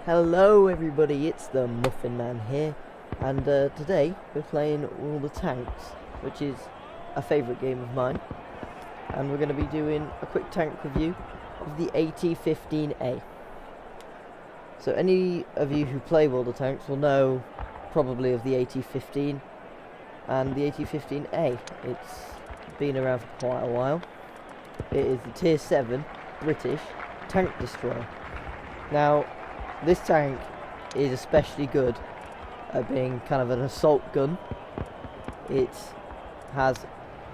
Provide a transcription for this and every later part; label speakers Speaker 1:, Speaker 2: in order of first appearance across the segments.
Speaker 1: Hello everybody, it's the Muffin Man here, and today we're playing all the tanks, which is a favourite game of mine, and we're going to be doing a quick tank review of the AT15a. So any of you who play World of Tanks will know probably of the AT15 and the AT15a. It's been around for quite a while. It is the Tier 7 British tank destroyer. Now, this tank is especially good at being kind of an assault gun. It has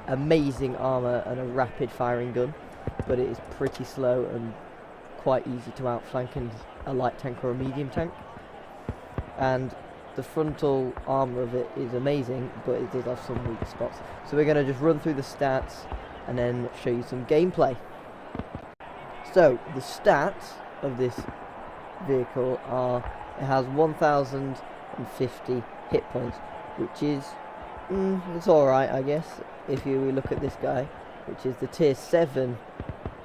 Speaker 1: amazing armour and a rapid firing gun, but it is pretty slow and quite easy to outflank in a light tank or a medium tank. And the frontal armour of it is amazing, but it does have some weak spots. So we're going to just run through the stats and then show you some gameplay. So the stats of this vehicle are, it has 1050 hit points, which is it's alright, I guess, if you look at this guy, which is the Tier 7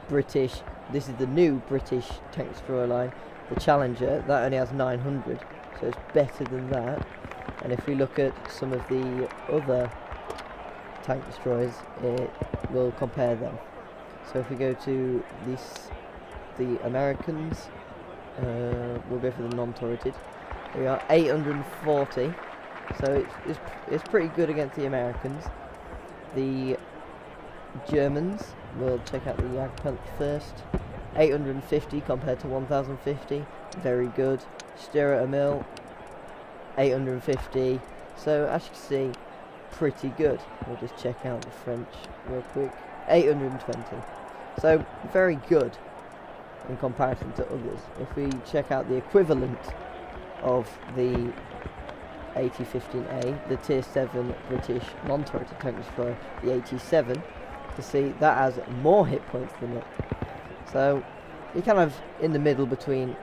Speaker 1: British. This is the new British tank destroyer line, the Challenger. That only has 900, so it's better than that. And if we look at some of the other tank destroyers, it will compare them. So if we go to the Americans, we'll go for the non-turreted. We are 840, so it's pretty good against the Americans. The Germans, we'll check out the Jagdpanther first. 850 compared to 1050, very good. Stuart Emil, 850. So as you can see, pretty good. We'll just check out the French real quick. 820. So very good in comparison to others. If we check out the equivalent of the AT15a, the Tier 7 British non-turreted tank destroyer, the AT7, you see that has more hit points than it. So you're kind of in the middle between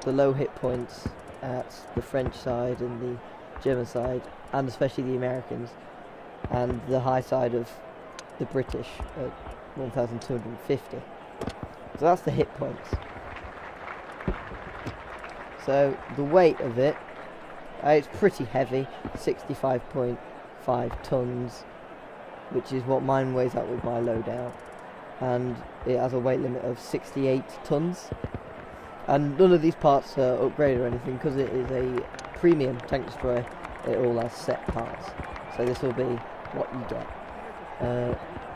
Speaker 1: the low hit points at the French side and the German side, and especially the Americans, and the high side of the British at 1250. So that's the hit points. So the weight of it, it's pretty heavy, 65.5 tons, which is what mine weighs out with my loadout, and it has a weight limit of 68 tons. And none of these parts are upgraded or anything, because it is a premium tank destroyer. It all has set parts, so this will be what you get.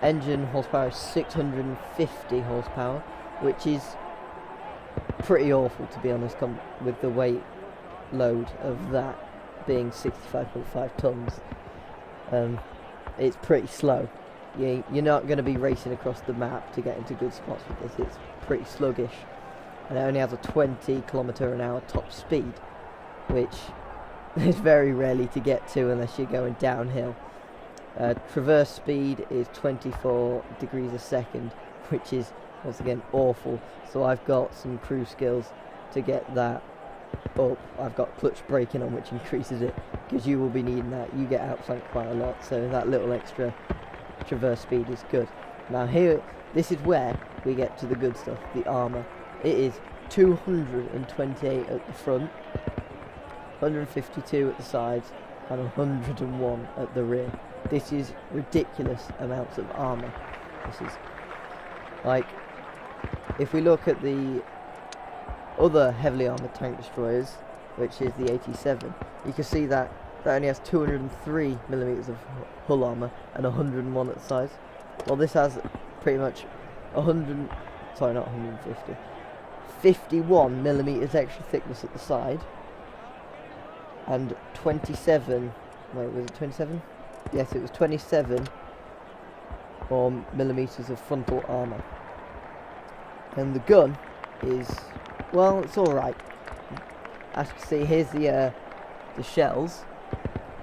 Speaker 1: Engine horsepower is 650 horsepower, which is pretty awful, to be honest, with the weight load of that being 65.5 tons. It's pretty slow. You're not going to be racing across the map to get into good spots with this. It's pretty sluggish, and it only has a 20 km/h top speed, which is very rarely to get to unless you're going downhill. Traverse speed is 24 degrees a second, which is once again awful. So I've got some cruise skills to get that up. I've got clutch braking on, which increases it, because you will be needing that. You get outflanked quite a lot, so that little extra traverse speed is good. Now here, this is where we get to the good stuff, the armour. It is 228 at the front, 152 at the sides, and 101 at the rear. This is ridiculous amounts of armour. This is like, if we look at the other heavily armoured tank destroyers, which is the AT7, you can see that only has 203mm of hull armour and 101 at the sides. Well, this has pretty much 51mm extra thickness at the side, and 27, wait, was it 27? Yes, it was 27 millimeters of frontal armour. And the gun is, well, it's alright. As you can see, here's the shells.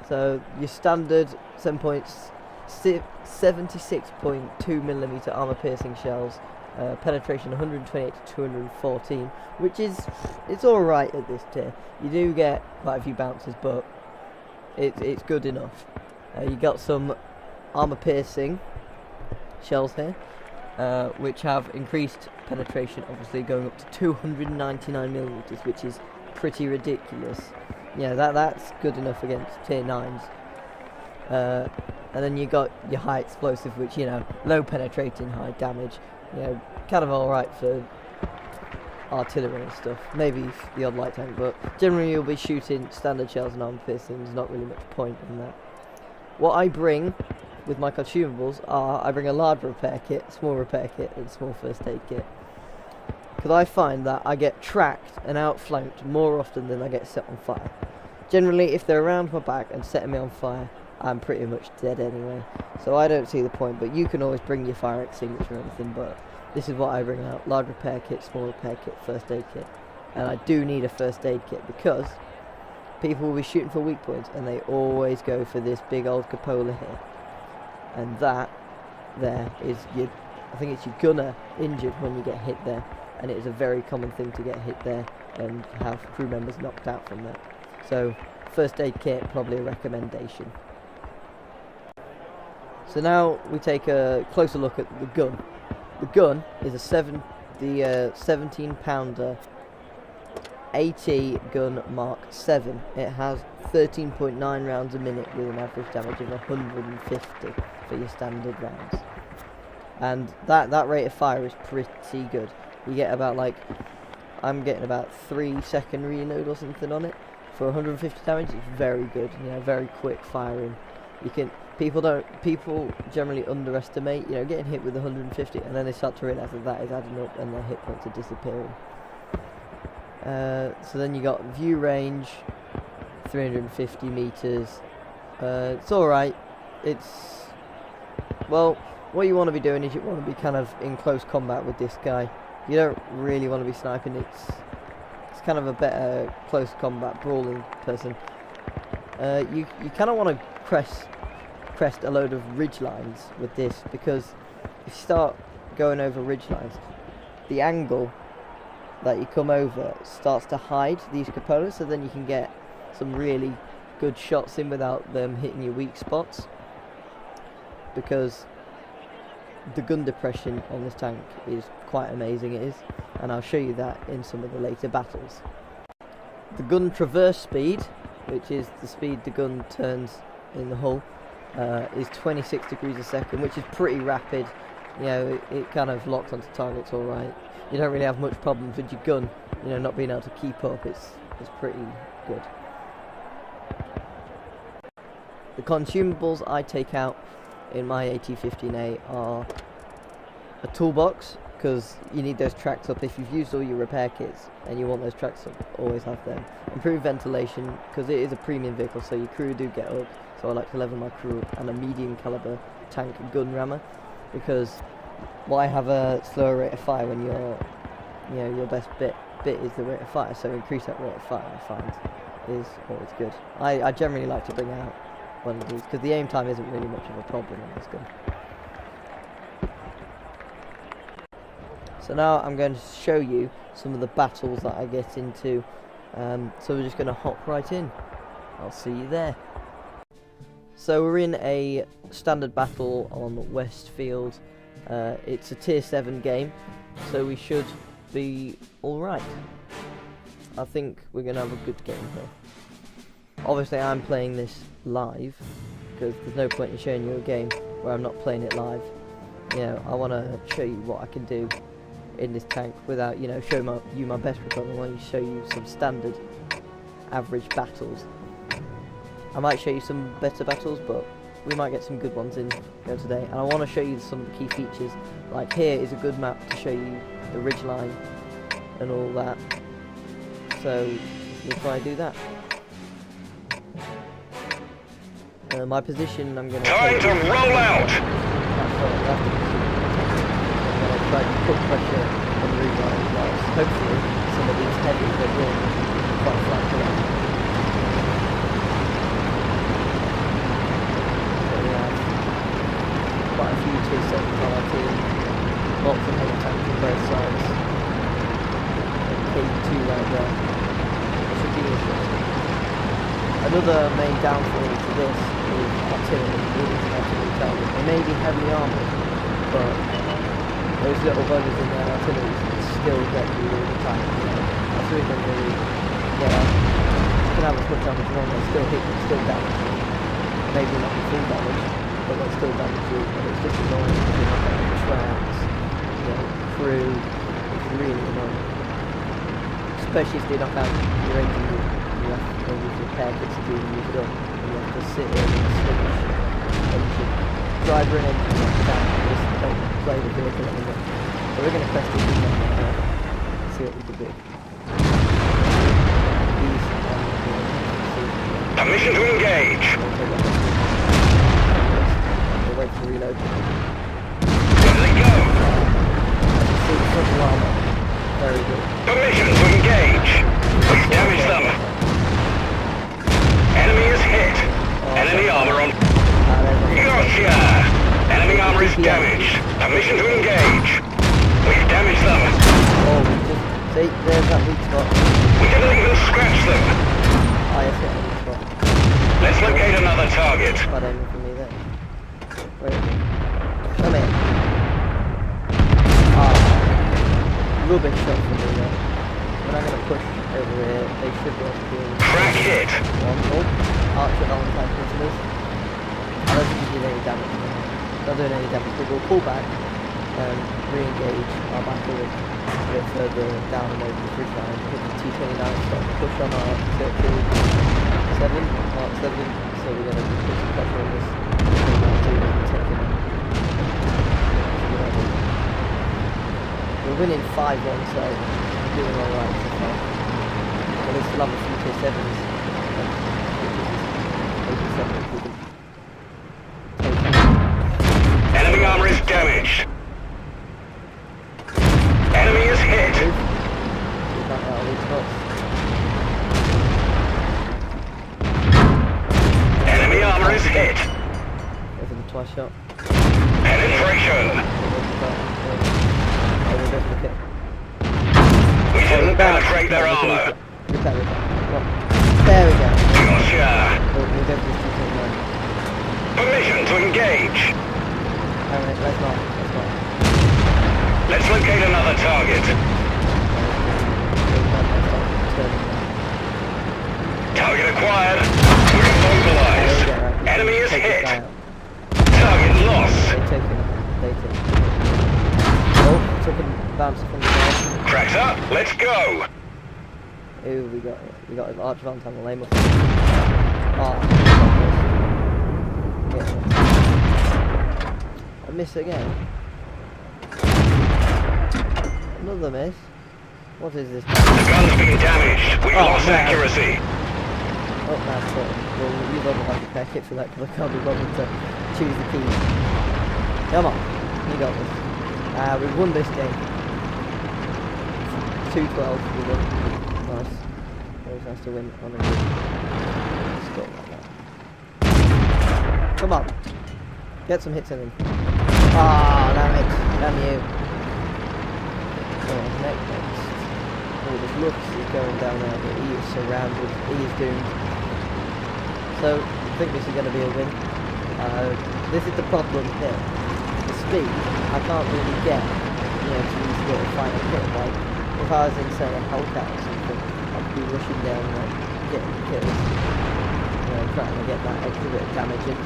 Speaker 1: So your standard 76.2mm armour piercing shells, penetration 128 to 214, which is, it's alright at this tier. You do get quite a few bounces, but it's good enough. You got some armour piercing shells here, which have increased penetration, obviously going up to 299mm, which is pretty ridiculous. Yeah, that's good enough against tier 9s. And then you got your high explosive, which, you know, low penetrating, high damage. You know, kind of alright for artillery and stuff. Maybe the odd light tank, but generally you'll be shooting standard shells and armor piercing. There's not really much point in that. What I bring with my consumables are, I bring a large repair kit, small repair kit, and small first aid kit. Because I find that I get tracked and outflanked more often than I get set on fire. Generally, if they're around my back and setting me on fire, I'm pretty much dead anyway. So I don't see the point, but you can always bring your fire extinguisher or anything, but this is what I bring out. Large repair kit, small repair kit, first aid kit. And I do need a first aid kit because people will be shooting for weak points and they always go for this big old cupola here. And that there is your, I think it's your gunner injured when you get hit there. And it is a very common thing to get hit there and have crew members knocked out from that. So first aid kit, probably a recommendation. So now we take a closer look at the gun. The gun is a 17-pounder AT gun Mark 7. It has 13.9 rounds a minute with an average damage of 150 for your standard rounds. And that rate of fire is pretty good. You get about, like, I'm getting about 3-second reload or something on it. For 150 damage, it's very good, you know, very quick firing. You can, people generally underestimate, you know, getting hit with 150, and then they start to realise that is adding up and their hit points are disappearing. So then you got view range, 350 meters. It's alright. It's, well, what you want to be doing is you want to be kind of in close combat with this guy. You don't really want to be sniping. It's kind of a better close combat brawling person. You kind of want to crest a load of ridge lines with this, because if you start going over ridge lines, the angle that you come over starts to hide these cupolas, so then you can get some really good shots in without them hitting your weak spots, because the gun depression on this tank is quite amazing, it is, and I'll show you that in some of the later battles. The gun traverse speed, which is the speed the gun turns in the hull, is 26 degrees a second, which is pretty rapid. You know, it kind of locks onto targets alright. You don't really have much problems with your gun, you know, not being able to keep up. It's pretty good. The consumables I take out in my AT15a are a toolbox, because you need those tracks up. If you've used all your repair kits and you want those tracks up, always have them. Improved ventilation, because it is a premium vehicle, so your crew do get up, so I like to level my crew up, and a medium caliber tank gun rammer, because why have a slower rate of fire when your best bit is the rate of fire, so increase that rate of fire, I find, is always good. I generally like to bring out one of these, because the aim time isn't really much of a problem in this gun. So now I'm going to show you some of the battles that I get into, so we're just going to hop right in. I'll see you there. So we're in a standard battle on Westfield. It's a tier 7 game, so we should be alright. I think we're going to have a good game here. Obviously I'm playing this live, because there's no point in showing you a game where I'm not playing it live. You know, I want to show you what I can do in this tank without, you know, showing you my best recon. I want to show you some standard average battles. I might show you some better battles, but we might get some good ones in here today. And I want to show you some of the key features. Like, here is a good map to show you the ridge line and all that. So we'll try and do that. My position, I'm going to
Speaker 2: time to roll out.
Speaker 1: Try to put pressure on the ridge line, whilst hopefully some of these heavy that will quite flat to that. Quite a few tier 7 on our team, lots of heavy tanks on both sides, and K2 right there. It should be interesting. Another main downfall to this is artillery. It is an artillery target. They may be heavily armoured, but those little buggers in their artillery can still get you all the time. That's really Yeah, you can have as much damage as you want, they still hit, still damage you. Maybe not the full damage, but they still damage you, and it's just annoying because you're not getting traps, you know, through. It's really annoying. Especially if they knock out your engine, you have to use repair kits to do and use it up, and you have to sit in and sluggish engine. Driver and engine knocked down, just don't play the vehicle anymore. So we're going to press this button now, see what we can do.
Speaker 2: Permission to engage.
Speaker 1: We'll wait to reload.
Speaker 2: Where they go?
Speaker 1: See the front armor. Very good.
Speaker 2: Permission to engage. We've damaged them. Enemy is hit. Enemy armor on. Gotcha! Enemy armor is damaged. Permission to engage. We've damaged them.
Speaker 1: Oh, see, there's that weak spot.
Speaker 2: We didn't even scratch them.
Speaker 1: Ah, yes, yeah, weak spot.
Speaker 2: Let's locate another target.
Speaker 1: Bad aiming for me there. Where is it? Come in. Ah, rubbish shot from me there. We're not going to push over here. They should be able to do
Speaker 2: Crack hit.
Speaker 1: one. Oh, Archer Valentine Consumables. I don't think he did any damage. Not doing any damage, but we'll pull back and re-engage our battle a bit further down and over the bridge line. Hit the T29 stop push on our circle 7, Mark 7, so we're going to put some pressure on this. We're winning 5-1, so we're doing alright so far. But they still have a few T7s.
Speaker 2: Enemy armor is damaged. Enemy is hit. Enemy armor is hit.
Speaker 1: Over the twice shot.
Speaker 2: Penetration. We didn't penetrate their armor.
Speaker 1: There we go.
Speaker 2: Gotcha.
Speaker 1: We'll go for this T29.
Speaker 2: Permission to engage.
Speaker 1: Alright, let's not.
Speaker 2: Let's locate another target. Target acquired. We're immobilized.
Speaker 1: Right.
Speaker 2: Enemy is
Speaker 1: Take
Speaker 2: hit.
Speaker 1: this guy out.
Speaker 2: Target lost.
Speaker 1: They take him. Oh, took him bouncing from the ground.
Speaker 2: Cracks up. Let's go.
Speaker 1: Ooh, we got an Archer Valentine to lame up. Oh, I miss again. Another miss. What is this?
Speaker 2: The gun's been damaged. We've lost
Speaker 1: man.
Speaker 2: accuracy.
Speaker 1: Oh, that's it. We'll use over like a pair kit for that because I can't be bothered to choose the keys. Come on, you got this. We've won this game. 2-12, we won. Nice. Always nice to win on a good score like that. Come on. Get some hits in him. Ah, damn it. Damn you. Oh, next. Oh, this looks is going down there, but he is surrounded. He is doomed. So, I think this is going to be a win. This is the problem here. The speed, I can't really get, you know, to use little final hit. Like, if I was in, say, a Hellcat or something, I'd be rushing down, like, getting kills. You know, trying to get that extra bit of damage in.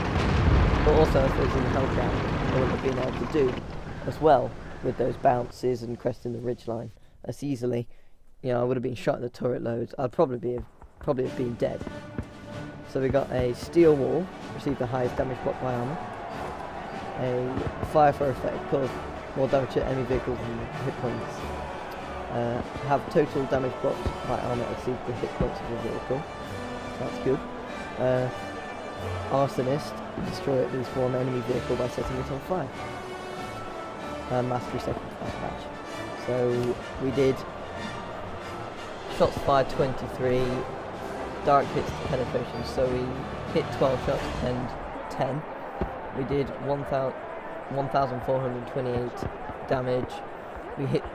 Speaker 1: But also, if it was in the Hellcat, I wouldn't have been able to do as well with those bounces and cresting the ridgeline as easily. You know, I would have been shot in the turret loads. I'd probably have been dead. So we got a steel wall, received the highest damage block by armor. A fire for effect, cause more damage to enemy vehicles and hit points. Have total damage blocked by armor exceed the hit points of the vehicle. That's good. Arsonist, destroy at least one enemy vehicle by setting it on fire. Mastery second class match. So we did shots fired 23, direct hits to penetration, so we hit 12 shots and 10. We did 1,428 damage.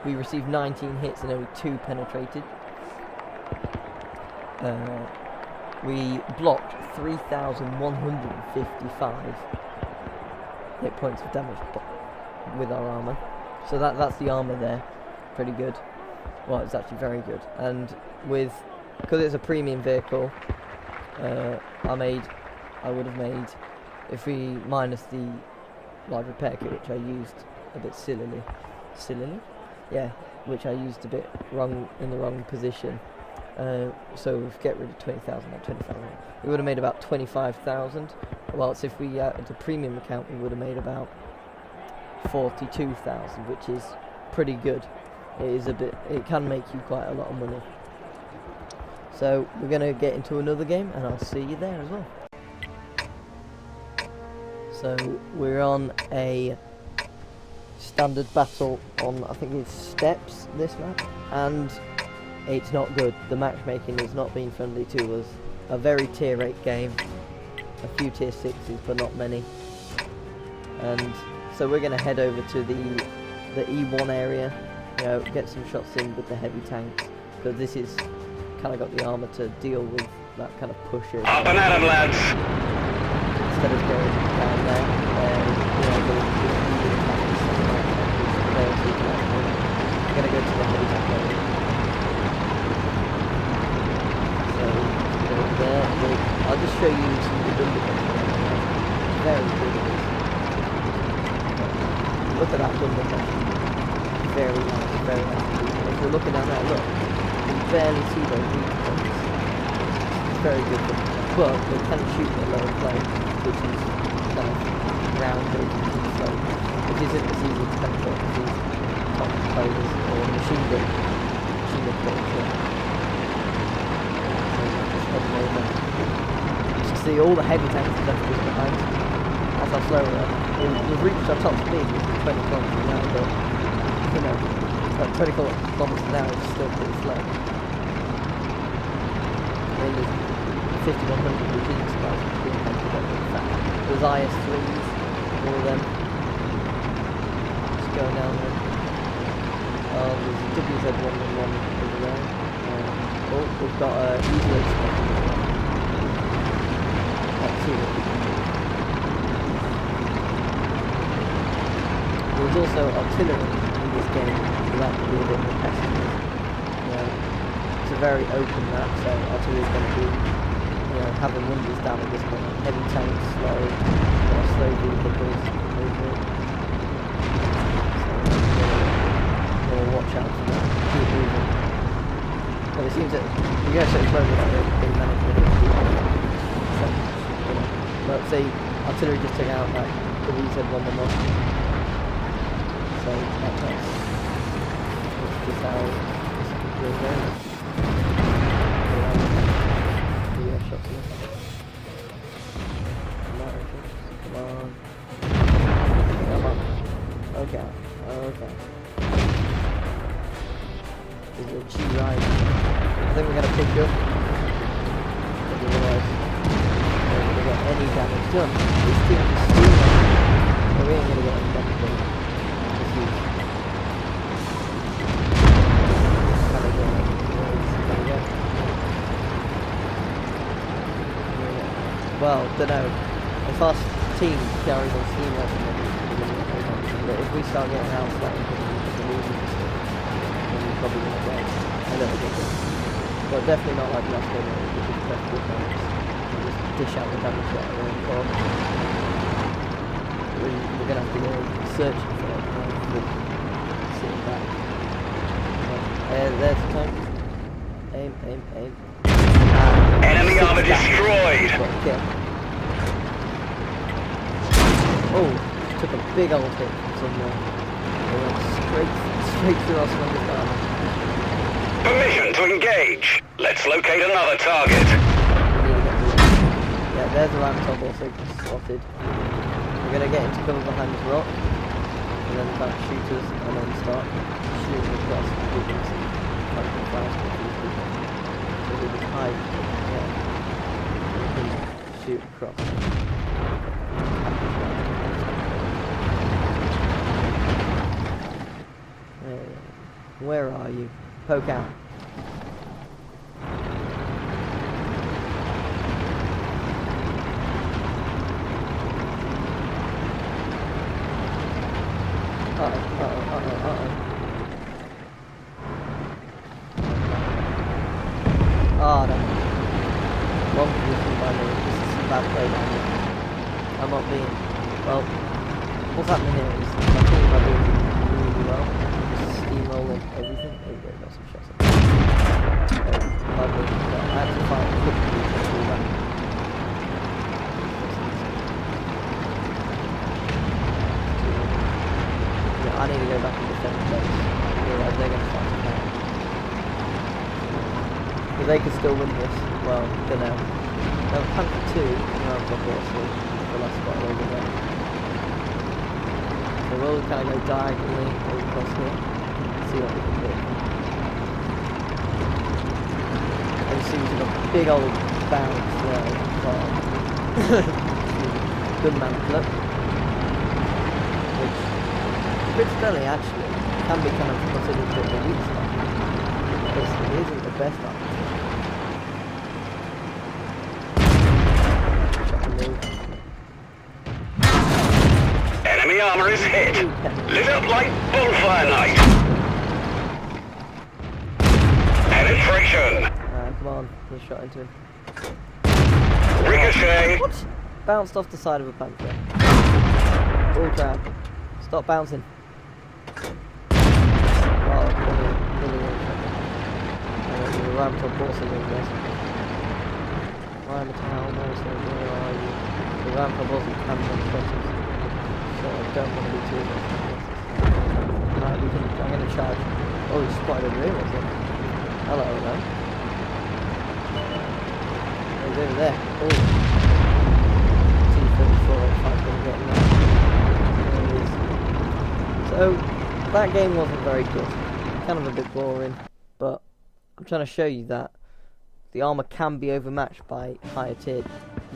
Speaker 1: We received 19 hits and only 2 penetrated. We blocked 3,155 hit points of damage with our armor. So that's the armor there. Pretty good. Well, it's actually very good. And with because it's a premium vehicle, I would have made, if we minus the large repair kit, which I used a bit sillily, yeah, which I used a bit wrong, in the wrong position. So if get rid of 20,000, not 20,000, we would have made about 25,000. Whilst if we added a premium account, we would have made about 42,000, which is pretty good. It is a bit. It can make you quite a lot of money. So we're gonna get into another game, and I'll see you there as well. So we're on a standard battle on, I think it's steps, this map, and it's not good. The matchmaking has not been friendly to us. A very tier 8 game, a few tier 6s, but not many. And so we're going to head over to the E1 area, get some shots in with the heavy tanks, because this is kind of got the armour to deal with that kind of push.
Speaker 2: Up and at 'em, lads!
Speaker 1: Instead of going down there, we're going to go to the heavy tank area. There, I'll just show you some of the windows. Very good. Look at that window. Very nice, very nice. If we're looking down there, look, you can barely see those windows. It's very good. But they can shoot at lower plane, which is kind of rounded and slow, which isn't as easy to penetrate as these top players or machine gun players. You see all the heavy tanks left just behind. As I slow up, we've reached our top speed, which is 20 kilometers an hour, but at 20 kilometers an hour is still pretty slow. I mean, there's 5100, which isn't surprising, there's IS3s, all of them. Just going down there. There's a WZ111 over there. We've got a easy expect. Let's see what we can do. There's also artillery in this game, so that can be a bit more pessimist. It's a very open map, so artillery is going to be, having windows down at this point. Heavy tanks, slow vehicles over it. So watch out for that. Keep moving. Well, it seems that you go so slowly that they manage to hit the let's say artillery just took out that WZ111. So that's just how this goes down. Shots in. Come on. Okay. This is a cheap ride. I think we're going to pick up. Otherwise, we're going to get any damage done. This team is stealing. So we ain't going to get any damage done. This is kind of going. Well, don't know. If our team carries on steam but if we start getting out of that, probably going to get a little bit good. But definitely not like last game, which is just good damage. Just dish out the damage that we're in for. We're going to have to go searching for it. Sitting back. There's the tank. Aim.
Speaker 2: Enemy armor destroyed!
Speaker 1: Oh, took a big old hit from somewhere. It went straight through our slender armor.
Speaker 2: Permission to engage. Let's locate another target.
Speaker 1: Yeah, there's a ram top also spotted. We're going to get into cover behind this rock, and then back shoot us, and then start shooting across the buildings. Like the fast with these people. So we just hide, we can shoot across. Where are you? Poke out. hard at it. Wrong position by me. This is some bad play by me. I'm not being... Well, what's happening here is my team are doing really well. Just steamrolling everything. There we go, got some shots. Lovely. So I have to fight quickly to do that. Yeah, I need to go back and defend the base. Otherwise they're going to fight it out. But they could still win this. Well, don't know. They'll Panther 2 around top also. The last spot over there. So we'll kind of go diagonally across here. See what we can do. And you see we've got a big old bounce there. Good man flip. Which, Bit Stelly actually can be kind of considered a bit of a weak spot. Because it isn't the best option.
Speaker 2: Enemy armor is hit. Lit up like bonfire night. Penetration.
Speaker 1: Come on, put a shot into him.
Speaker 2: Ricochet.
Speaker 1: What? Bounced off the side of a panther. Oh crap. Stop bouncing. Oh, really you ramped up also doing this. Rhyme a town also, where are you? The ramp up wasn't camping on the so I don't want to be too much. Right, I'm going to charge. Oh, it's quite a real, is it? Hello, man. He's over there. Oh. T-34, if I'm going to get him there. So, that game wasn't very good. Kind of a bit boring, but I'm trying to show you that the armour can be overmatched by higher tiered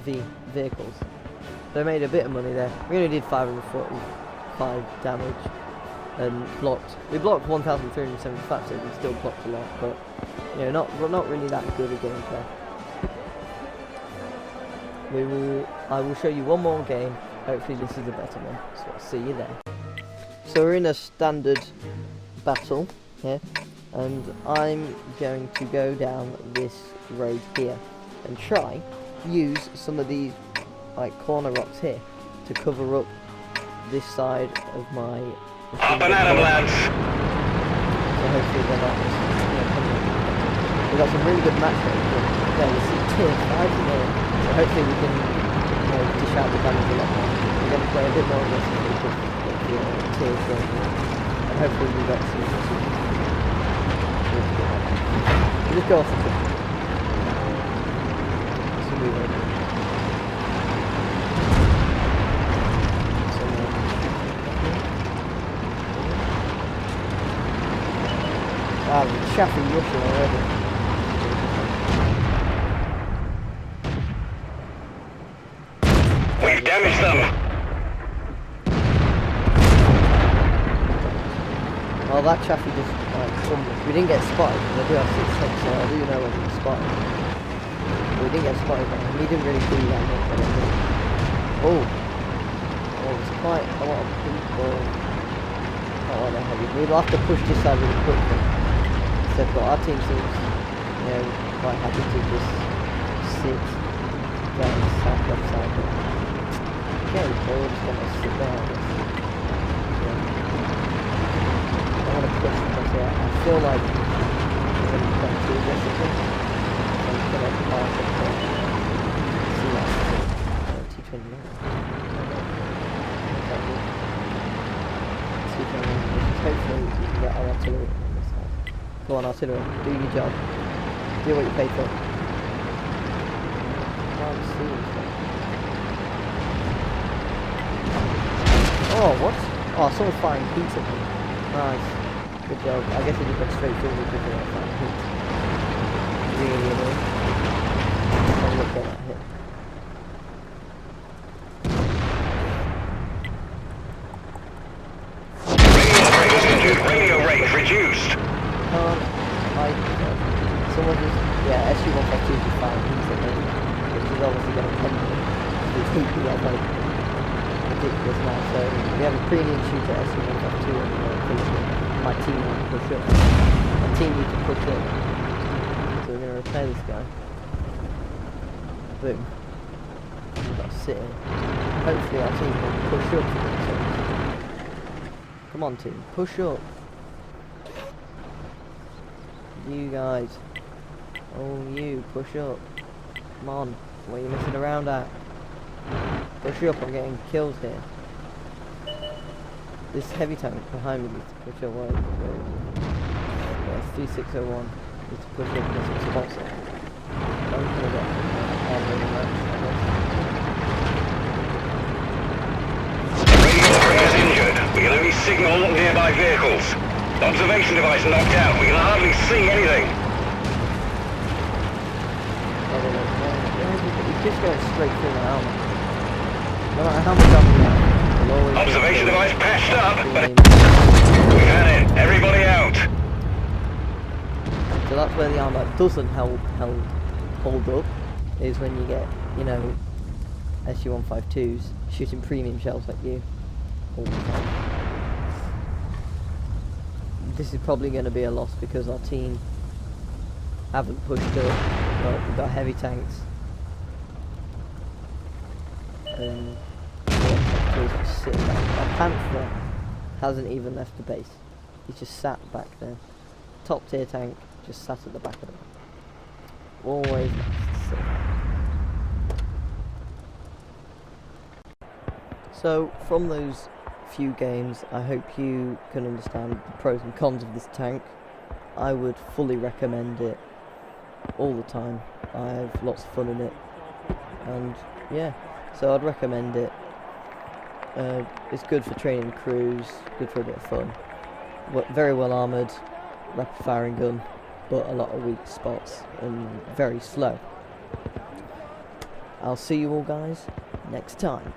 Speaker 1: vehicles. They made a bit of money there. We only did 545 damage and blocked. We blocked 1,375, so we still blocked a lot, but you know, not really that good a gameplay. I will show you one more game. Hopefully this is the better one. So I'll see you there. So we're in a standard battle here, and I'm going to go down this road here and try use some of these like corner rocks here to cover up this side of my
Speaker 2: Up and at 'em, lads.
Speaker 1: So hopefully they're not we've got some really good match rates. Yeah, you see tier 5 in there, so hopefully we can dish out the damage a lot more. We're going to play a bit more aggressively with the tier 4 and hopefully we get some just go off the cliff. So move over. Ah, the chaffy rushing already.
Speaker 2: We've damaged them.
Speaker 1: Well, that chaffy just crumbled. We didn't get spotted because I do have 6 hits, so I do know when we spotted. But we didn't get spotted, and he didn't really do that much, I don't think. Oh, there's quite a lot of people. Not like that heavy. We'll have to push this side really quickly. So our team seems, quite happy to just sit down the left side. Okay, so we're just going to sit there, I guess. I want to push because I feel like I'm going to become too aggressive. So I'm just going to pass it for see that T29. Hopefully we can get our artillery. Go on, artillery, do your job. Do what you paid for. Can't see anything. Oh, what? Oh, someone's firing heat at me. Nice. Good job. I guess it just went straight through me because I fired heat. Really annoying. I'll look at that hit.
Speaker 2: Radio range reduced.
Speaker 1: Someone just, SU-152 is firing heat at me, which is obviously going to come with this heat we have like ridiculous now. So we have a premium shooter SU-152 and my team need to push up. My team need to push up. So we're going to Play this guy. Boom. We've got to sit in. Hopefully our team will push up. Come on team, push up. You guys. Oh you, push up. Come on, what are you messing around at? Push up, I'm getting killed here. This heavy tank behind me needs to push up. Where 3601 needs to push up and some spots it. I'm gonna get armoured match, I guess.
Speaker 2: Radio operator injured. We can only signal nearby vehicles. Observation device knocked out. We can hardly see anything.
Speaker 1: He's just going straight through my armor. No matter how much armor you have, you'll always
Speaker 2: Observation device patched up, but we had it. Everybody out.
Speaker 1: So that's where the armor doesn't hold up, is when you get, you know, SU-152s shooting premium shells at you all the time. This is probably going to be a loss because our team haven't pushed up, but we've got heavy tanks. Sitting back. Our Panther hasn't even left the base. He's just sat back there. Top tier tank just sat at the back of them. Always nice to see. So from those few games, I hope you can understand the pros and cons of this tank. I would fully recommend it all the time. I have lots of fun in it, and yeah, so I'd recommend it. It's good for training crews, good for a bit of fun. Very well armoured, rapid firing gun, but a lot of weak spots and very slow. I'll see you all guys next time.